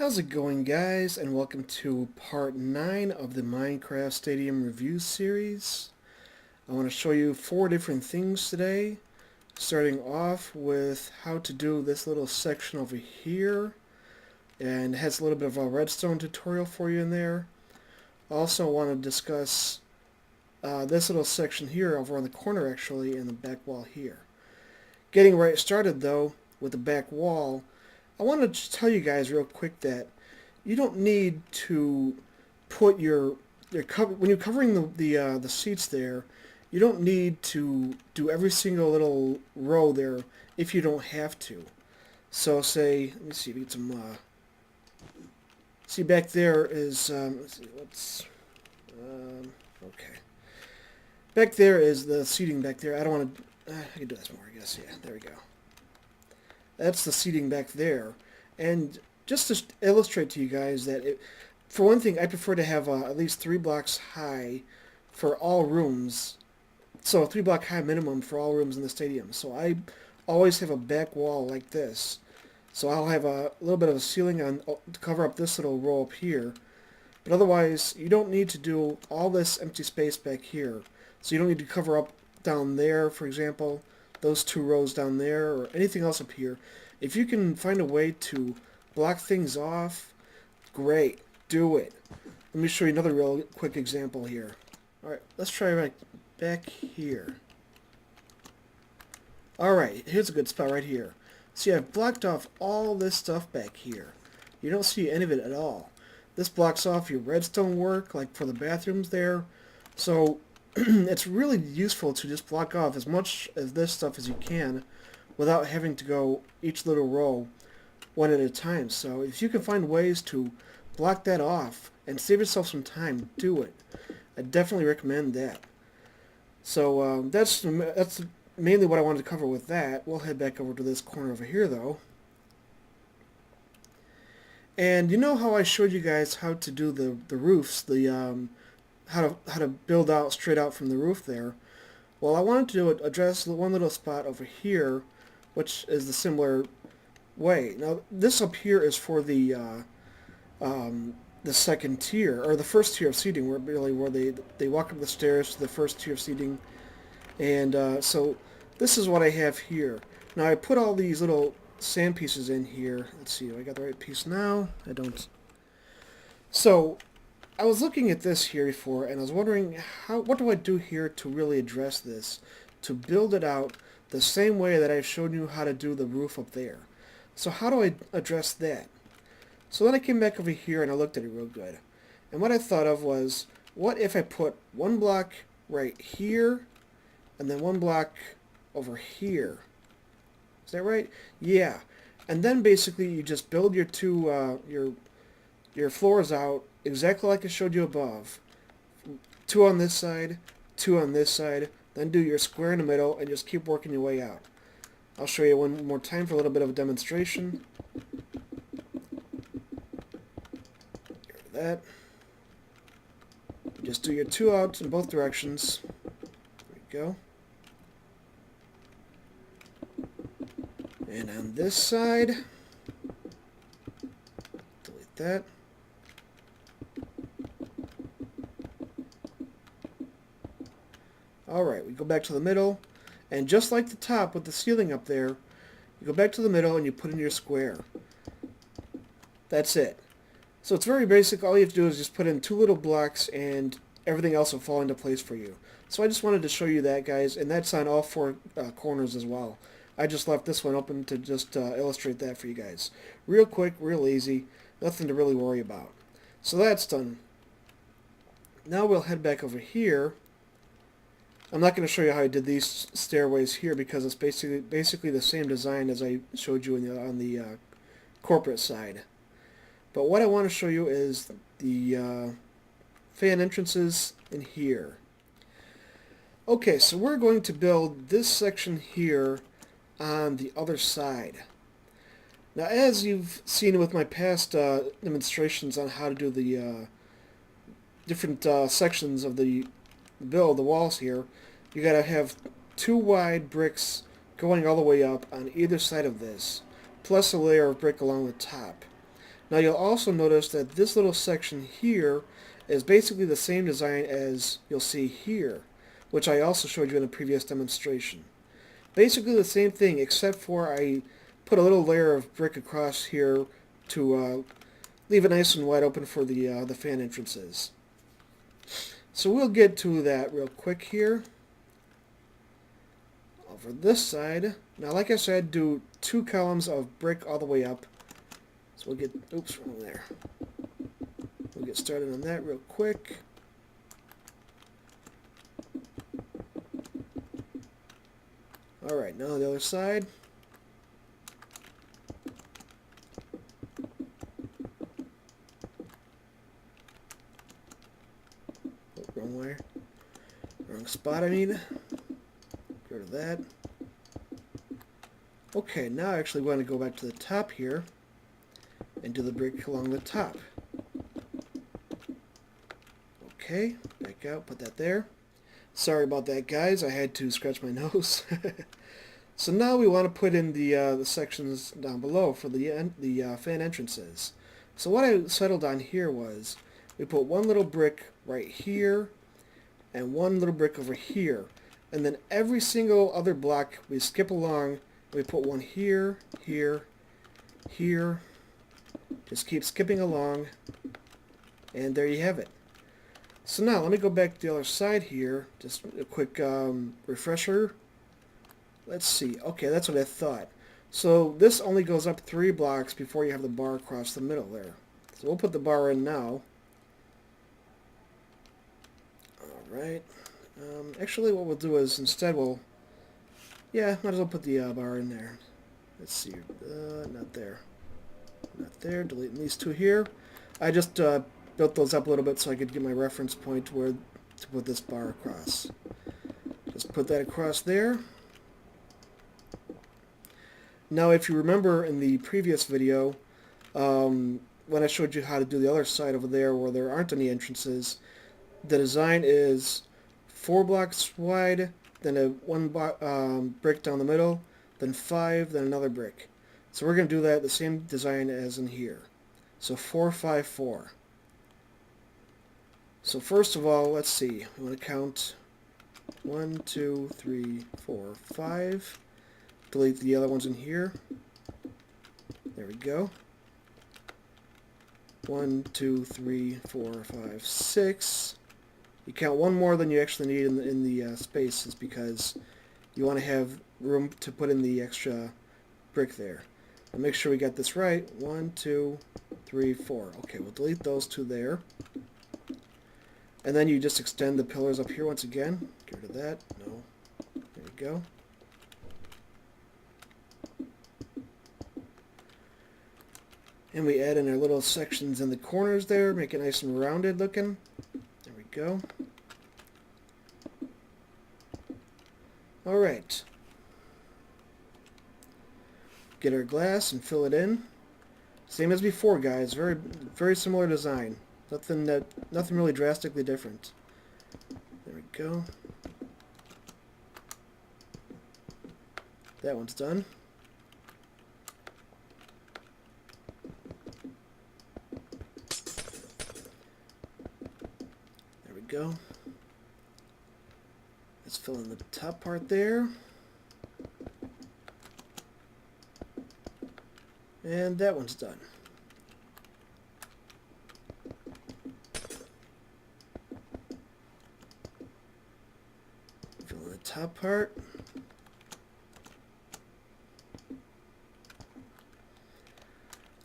How's it going, guys, and welcome to part 9 of the Minecraft Stadium Review series. I want to show you 4 different things today, starting off with how to do this little section over here, and it has a little bit of a redstone tutorial for you in there. Also want to discuss this little section here over on the corner, actually, in the back wall here. Getting right started, though, with the back wall, I want to just tell you guys real quick that you don't need to put your cover when you're covering the seats there. You don't need to do every single little row there if you don't have to. So say, let me see, we get some. See back there is let's see, okay. Back there is the seating back there. I don't want to. I can do this more, I guess. Yeah, there we go. That's the seating back there. And just to illustrate to you guys that, for one thing, I prefer to have at least 3 blocks high for all rooms. So a 3 block high minimum for all rooms in the stadium. So I always have a back wall like this. So I'll have a little bit of a ceiling on to cover up this little row up here. But otherwise, you don't need to do all this empty space back here. So you don't need to cover up down there, for example, those 2 rows down there, or anything else up here. If you can find a way to block things off, great, do it. Let me show you another real quick example here. Alright, let's try right back here. Alright, here's a good spot right here. See, I've blocked off all this stuff back here. You don't see any of it at all. This blocks off your redstone work, like for the bathrooms there. So it's really useful to just block off as much of this stuff as you can without having to go each little row one at a time. So if you can find ways to block that off and save yourself some time, do it. I definitely recommend that. So that's mainly what I wanted to cover with that. We'll head back over to this corner over here, though. And you know how I showed you guys how to do the roofs, how to build out straight out from the roof there. Well, I wanted to address one little spot over here, which is the similar way. Now, this up here is for the second tier, or the first tier of seating, where they walk up the stairs to the first tier of seating. And so this is what I have here. Now, I put all these little sand pieces in here. Let's see, do I got the right piece now? I don't. So I was looking at this here before, and I was wondering what do I do here to really address this, to build it out the same way that I've shown you how to do the roof up there. So how do I address that? So then I came back over here and I looked at it real good. And what I thought of was, what if I put 1 block right here, and then 1 block over here? Is that right? Yeah. And then basically you just build your your floors out exactly like I showed you above. 2 on this side, 2 on this side, then do your square in the middle and just keep working your way out. I'll show you one more time for a little bit of a demonstration. Get rid of that. Just do your 2 outs in both directions. There we go. And on this side, delete that. Alright, we go back to the middle, and just like the top with the ceiling up there, you go back to the middle and you put in your square. That's it. So it's very basic. All you have to do is just put in 2 little blocks and everything else will fall into place for you. So I just wanted to show you that, guys, and that's on all 4 corners as well. I just left this one open to just illustrate that for you guys. Real quick, real easy, nothing to really worry about. So that's done. Now we'll head back over here. I'm not going to show you how I did these stairways here because it's basically the same design as I showed you on the corporate side. But what I want to show you is the fan entrances in here. Okay, so we're going to build this section here on the other side. Now, as you've seen with my past demonstrations on how to do the different sections of the build, the walls here, you gotta have 2 wide bricks going all the way up on either side of this, plus a layer of brick along the top. Now you'll also notice that this little section here is basically the same design as you'll see here, which I also showed you in a previous demonstration. Basically the same thing, except for I put a little layer of brick across here to leave it nice and wide open for the fan entrances. So we'll get to that real quick here. Over this side, now like I said, do 2 columns of brick all the way up. So we'll get, oops, wrong there. We'll get started on that real quick. Alright, now the other side. Oh, wrong way. Wrong spot, I mean. Get rid of that. Okay, now I actually want to go back to the top here and do the brick along the top. Okay, back out, put that there. Sorry about that, guys. I had to scratch my nose. So now we want to put in the sections down below for the fan entrances. So what I settled on here was we put one little brick right here and one little brick over here. And then every single other block we skip along. We put one here, here, here. Just keep skipping along. And there you have it. So now let me go back to the other side here. Just a quick refresher. Let's see. Okay, that's what I thought. So this only goes up 3 blocks before you have the bar across the middle there. So we'll put the bar in now. Alright. Actually, what we'll do is instead yeah, might as well put the bar in there. Let's see. Not there. Not there. Deleting these 2 here. I just built those up a little bit so I could get my reference point where to put this bar across. Just put that across there. Now if you remember in the previous video, when I showed you how to do the other side over there where there aren't any entrances, the design is 4 blocks wide, then one brick down the middle, then 5, then another brick. So we're going to do that the same design as in here. So 4, 5, 4. So first of all, let's see. We want to count 1, 2, 3, 4, 5. Delete the other ones in here. There we go. 1, 2, 3, 4, 5, 6. You count one more than you actually need in the spaces because you want to have room to put in the extra brick there. Now make sure we got this right. 1, 2, 3, 4. Okay, we'll delete those 2 there. And then you just extend the pillars up here once again. Get rid of that. No. There we go. And we add in our little sections in the corners there, make it nice and rounded looking. There we go. Alright. Get our glass and fill it in. Same as before, guys. Very, very similar design. Nothing really drastically different. There we go. That one's done. There we go. Let's fill in the top part there. And that one's done. Fill in the top part.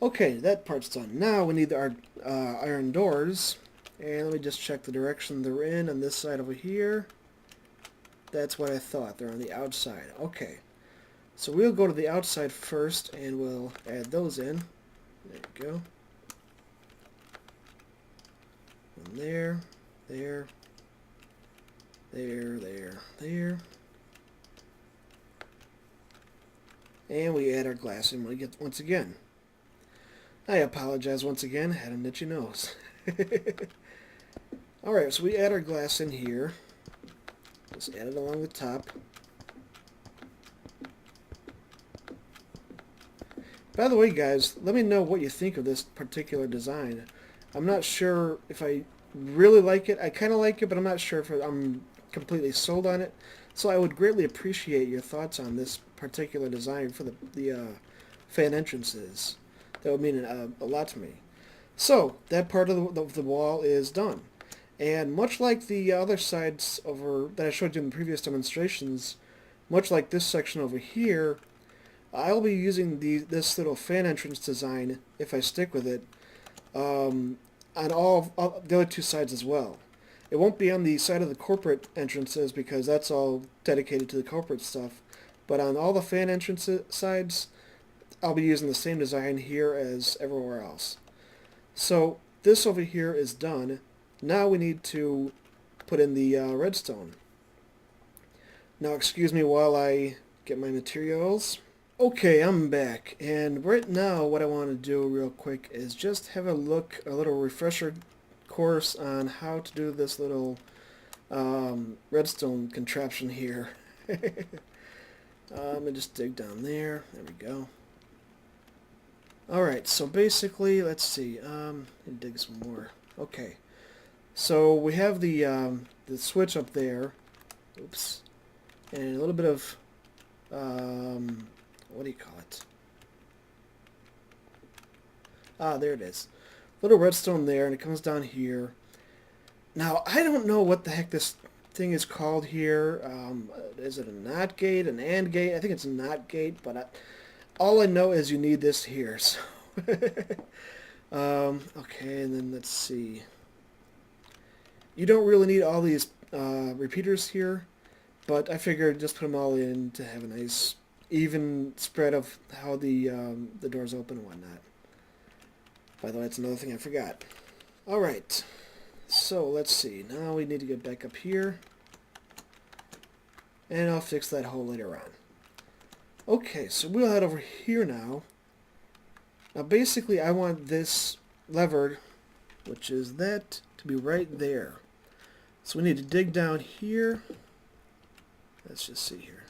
Okay, that part's done. Now we need our iron doors. And let me just check the direction they're in on this side over here. That's what I thought. They're on the outside. Okay. So we'll go to the outside first and we'll add those in. There we go. One there, there, there. And we add our glass in once again. I apologize once again. I had an itchy nose. Alright, so we add our glass in here. Just add it along the top. By the way, guys, let me know what you think of this particular design. I'm not sure if I really like it. I kind of like it, but I'm not sure if I'm completely sold on it. So I would greatly appreciate your thoughts on this particular design for the fan entrances. That would mean a lot to me. So that part of the wall is done. And much like the other sides over that I showed you in the previous demonstrations, much like this section over here, I'll be using this little fan entrance design, if I stick with it, on all the other two sides as well. It won't be on the side of the corporate entrances because that's all dedicated to the corporate stuff. But on all the fan entrance sides, I'll be using the same design here as everywhere else. So this over here is done. Now we need to put in the redstone. Now excuse me while I get my materials. Okay, I'm back, and right now what I want to do real quick is just have a little refresher course on how to do this little redstone contraption here. Let me just dig down there. There we go. Alright, so basically, let's see. Dig some more. Okay. So we have the switch up there. Oops. And a little bit of what do you call it? Ah, there it is. Little redstone there, and it comes down here. Now, I don't know what the heck this thing is called here. Is it a NOT gate, an AND gate? I think it's a NOT gate, but all I know is you need this here. So okay, and then let's see. You don't really need all these repeaters here, but I figured just put them all in to have a nice even spread of how the doors open and whatnot. By the way, that's another thing I forgot. Alright, so let's see. Now we need to get back up here. And I'll fix that hole later on. Okay, so we'll head over here now. Now basically I want this levered, which is that, to be right there. So we need to dig down here. Let's just see here.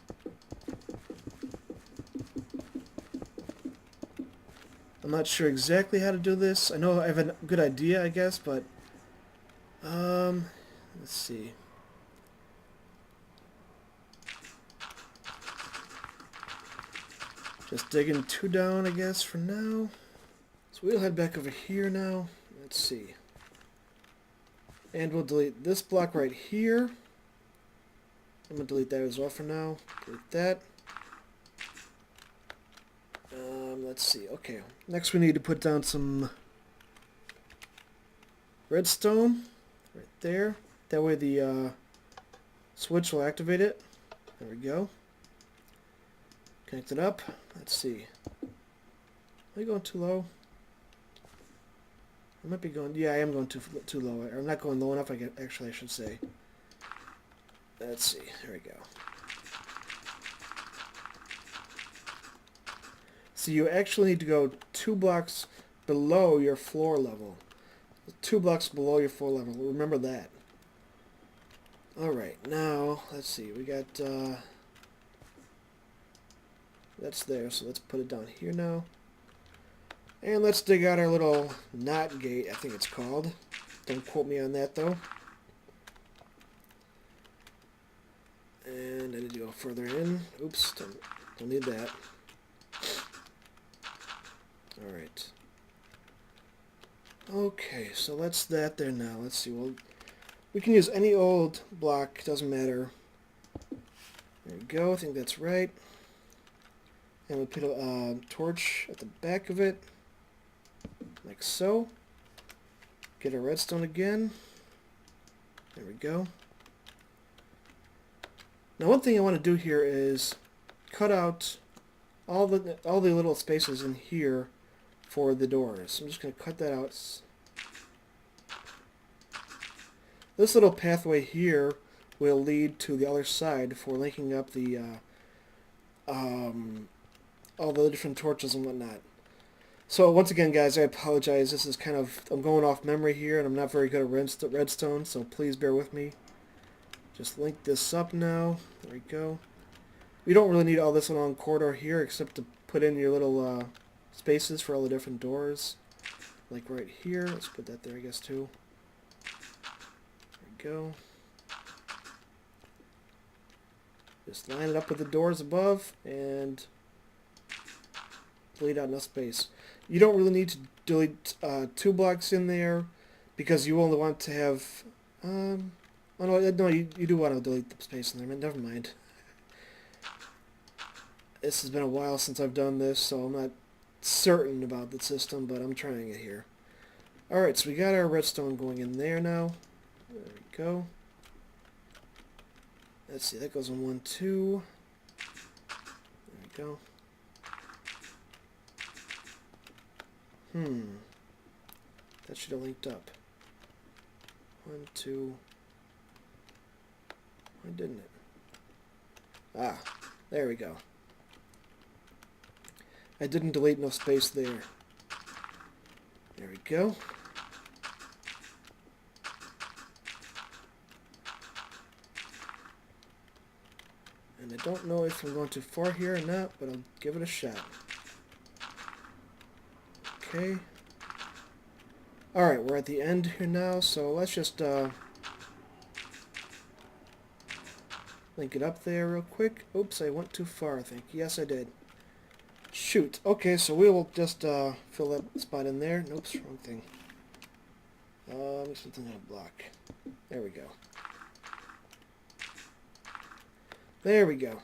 I'm not sure exactly how to do this. I know I have a good idea, I guess, but let's see. Just digging 2 down, I guess, for now. So we'll head back over here now. Let's see. And we'll delete this block right here. I'm going to delete that as well for now. Delete that. Let's see. Okay. Next we need to put down some redstone right there. That way the switch will activate it. There we go. Connect it up. Let's see. Am I going too low? I might be going... Yeah, I am going too low. I'm not going low enough, I should say. Let's see. There we go. So you actually need to go 2 blocks below your floor level. 2 blocks below your floor level. Remember that. Alright, now, let's see. We got... that's there, so let's put it down here now. And let's dig out our little NOT gate, I think it's called. Don't quote me on that, though. And I need to go further in. Oops, don't need that. Alright. Okay, so that's that there now. Let's see, well, we can use any old block, doesn't matter. There we go, I think that's right. And we'll put a torch at the back of it, like so. Get our redstone again. There we go. Now one thing I want to do here is cut out all the little spaces in here for the doors. I'm just going to cut that out. This little pathway here will lead to the other side for linking up the all the different torches and whatnot. So once again, guys, I apologize. This is kind of, I'm going off memory here, and I'm not very good at redstone, so please bear with me. Just link this up now. There we go. We don't really need all this along corridor here, except to put in your little spaces for all the different doors. Like right here. Let's put that there, I guess, too. There we go. Just line it up with the doors above and delete out enough space. You don't really need to delete 2 blocks in there because you only want to have... oh no, you do want to delete the space in there. Never mind. This has been a while since I've done this, so I'm not certain about the system, but I'm trying it here. Alright, so we got our redstone going in there now. There we go. Let's see, that goes on 1, 2. There we go. That should have linked up. 1, 2. Why didn't it? Ah, there we go. I didn't delete no space there. There we go. And I don't know if I'm going too far here or not, but I'll give it a shot. Okay. Alright, we're at the end here now, so let's just link it up there real quick. Oops, I went too far, I think. Yes, I did. Shoot. Okay, so we will just fill that spot in there. Nope, wrong thing. Let me something on a block. There we go. There we go.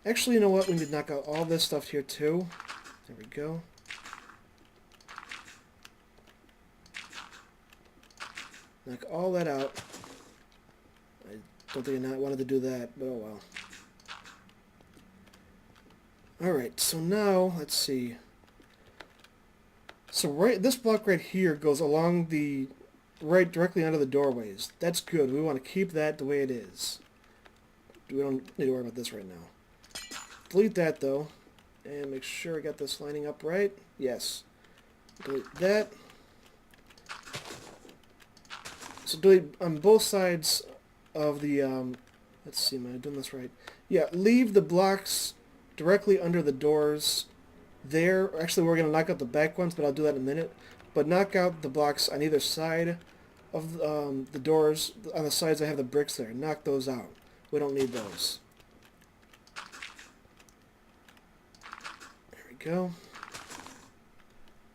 Actually, you know what? We need to knock out all this stuff here too. There we go. Knock all that out. I don't think I wanted to do that, but oh well. Alright, so now, let's see. So this block right here goes along the, directly under the doorways. That's good. We want to keep that the way it is. We don't need to worry about this right now. Delete that though, and make sure I got this lining up right. Yes. Delete that. So delete on both sides of the, let's see, am I doing this right? Yeah, leave the blocks directly under the doors there. Actually, we're going to knock out the back ones, but I'll do that in a minute. But knock out the blocks on either side of the doors. On the sides, I have the bricks there. Knock those out. We don't need those. There we go.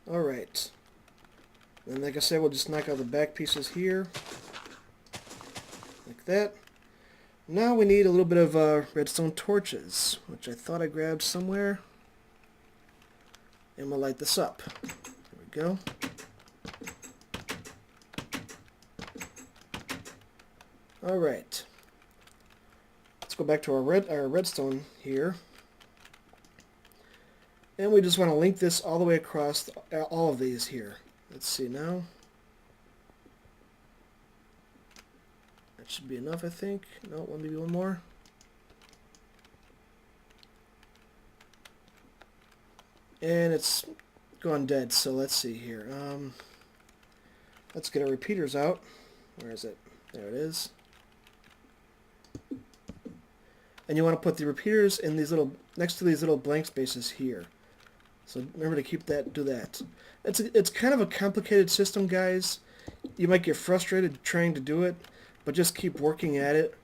Alright. And like I said, we'll just knock out the back pieces here. Like that. Now we need a little bit of redstone torches, which I thought I grabbed somewhere. And we'll light this up. There we go. Alright. Let's go back to our redstone here. And we just want to link this all the way across all of these here. Let's see now. That should be enough, I think. No, maybe one more. And it's gone dead, so let's see here. Let's get our repeaters out. Where is it? There it is. And you want to put the repeaters in these little, next to these little blank spaces here. So remember to keep that, do that. It's kind of a complicated system, guys. You might get frustrated trying to do it, but just keep working at it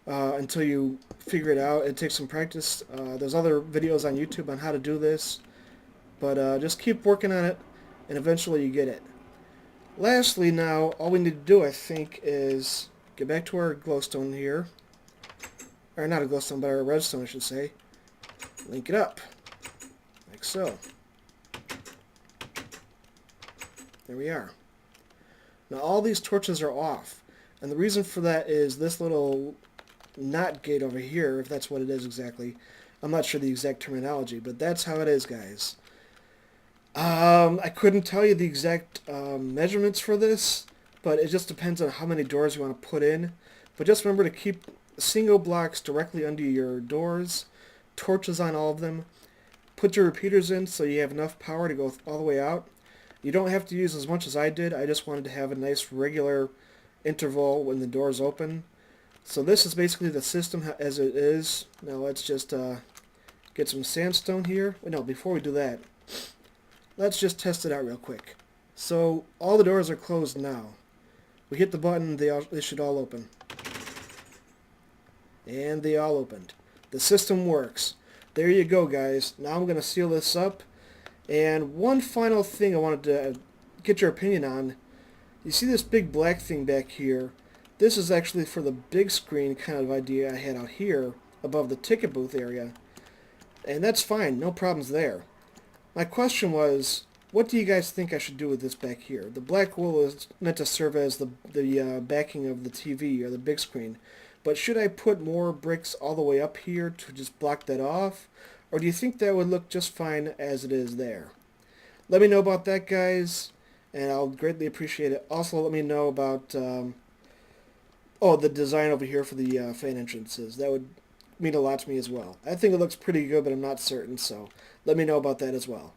until you figure it out. It takes some practice. There's other videos on YouTube on how to do this, but just keep working on it, and eventually you get it. Lastly, now, all we need to do, I think, is get back to our glowstone here. Or not a glowstone, but our redstone, I should say. Link it up. Like so. There we are. Now all these torches are off. And the reason for that is this little NOT gate over here, if that's what it is exactly. I'm not sure the exact terminology, but that's how it is, guys. I couldn't tell you the exact measurements for this, but it just depends on how many doors you want to put in. But just remember to keep single blocks directly under your doors, torches on all of them. Put your repeaters in so you have enough power to go all the way out. You don't have to use as much as I did. I just wanted to have a nice regular interval when the doors open. So this is basically the system as it is. Now let's just get some sandstone here. No, before we do that, let's just test it out real quick. So all the doors are closed now. We hit the button, they should all open. And they all opened. The system works. There you go, guys. Now I'm going to seal this up. And one final thing I wanted to get your opinion on. You see this big black thing back here? This is actually for the big screen kind of idea I had out here above the ticket booth area. And that's fine, no problems there. My question was, what do you guys think I should do with this back here? The black wool is meant to serve as the backing of the TV or the big screen. But should I put more bricks all the way up here to just block that off? Or do you think that would look just fine as it is there? Let me know about that, guys, and I'll greatly appreciate it. Also, let me know about the design over here for the fan entrances. That would mean a lot to me as well. I think it looks pretty good, but I'm not certain, so let me know about that as well.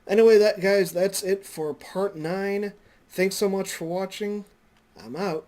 Anyway, guys, that's it for part 9. Thanks so much for watching. I'm out.